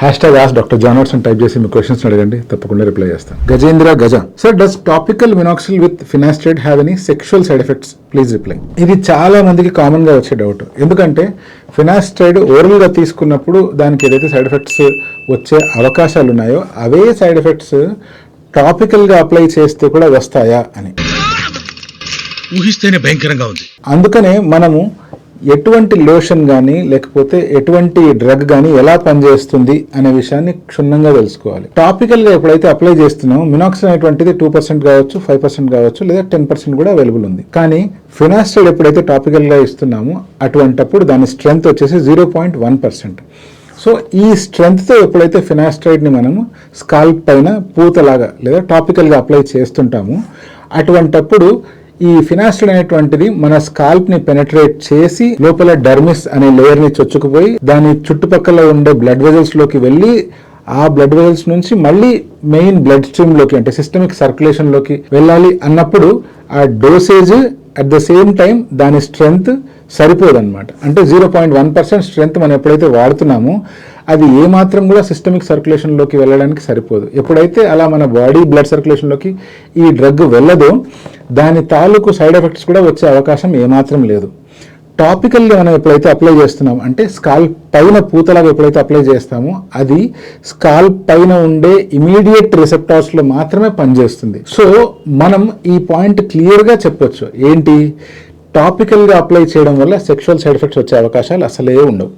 #ask Dr. John Watson type చేసి మీ questions అడగండి, తప్పకుండా రిప్లై చేస్తాను. Gajendra Gaja sir, does topical minoxidil with finasteride have any sexual side effects? Please reply. ఇది చాలా మందికి కామన్ గా వచ్చే డౌట్. ఎందుకంటే ఫినాస్ట్రైడ్ ఓరల్ గా తీసుకున్నప్పుడు దానికి ఏదైతే సైడ్ ఎఫెక్ట్స్ వచ్చే అవకాశాలు ఉన్నాయో అవే సైడ్ ఎఫెక్ట్స్ టాపికల్ గా అప్లై చేస్తే కూడా వస్తాయా అని ఊహిస్తేనే భయంకరంగా ఉంది. అందుకనే మనము ఎటువంటి లోషన్ కానీ లేకపోతే ఎటువంటి డ్రగ్ కానీ ఎలా పనిచేస్తుంది అనే విషయాన్ని క్షుణ్ణంగా తెలుసుకోవాలి. టాపికల్గా ఎప్పుడైతే అప్లై చేస్తున్నామో మినాక్సిల్ అనేటువంటిది 2% కావచ్చు, 5% కావచ్చు, లేదా 10% కూడా అవైలబుల్ ఉంది. కానీ ఫినాస్ట్రైడ్ ఎప్పుడైతే టాపికల్గా ఇస్తున్నామో అటువంటప్పుడు దాని స్ట్రెంగ్త్ వచ్చేసి 0.1%. సో ఈ స్ట్రెంగ్త్తో ఎప్పుడైతే ఫినాస్ట్రైడ్ని మనము స్కాల్ప్ పైన పూతలాగా లేదా టాపికల్గా అప్లై చేస్తుంటామో అటువంటప్పుడు ఈ ఫినాస్ట్రైడ్ అనేటువంటిది మన స్కాల్ప్ ని పెనట్రేట్ చేసి లోపల డర్మిస్ అనే లేయర్ ని చొచ్చుకుపోయి దాని చుట్టుపక్కల ఉండే బ్లడ్ వెజల్స్ లోకి వెళ్ళి ఆ బ్లడ్ వెజల్స్ నుంచి మళ్ళీ మెయిన్ బ్లడ్ స్ట్రీమ్ లోకి అంటే సిస్టమిక్ సర్క్యులేషన్ లోకి వెళ్ళాలి అన్నప్పుడు ఆ dosage at the same time దాని స్ట్రెంగ్త్ సరిపోదన్నమాట. అంటే 0.1% స్ట్రెంగ్త్ మనం ఎప్పుడైతే వాడుతున్నామో అది ఏమాత్రం కూడా సిస్టమిక్ సర్క్యులేషన్లోకి వెళ్ళడానికి సరిపోదు. ఎప్పుడైతే అలా మన బాడీ బ్లడ్ సర్క్యులేషన్లోకి ఈ డ్రగ్ వెళ్ళదో దాని తాలూకు సైడ్ ఎఫెక్ట్స్ కూడా వచ్చే అవకాశం ఏమాత్రం లేదు. టాపికల్గా మనం ఎప్పుడైతే అప్లై చేస్తున్నాం అంటే స్కాల్ప్ పైన పూతలాగా ఎప్పుడైతే అప్లై చేస్తామో అది స్కాల్ప్ పైన ఉండే ఇమీడియట్ రిసెప్టార్స్లో మాత్రమే పనిచేస్తుంది. సో మనం ఈ పాయింట్ క్లియర్గా చెప్పొచ్చు ఏంటి, టాపికల్గా అప్లై చేయడం వల్ల సెక్షువల్ సైడ్ ఎఫెక్ట్స్ వచ్చే అవకాశాలు అసలే ఉండవు.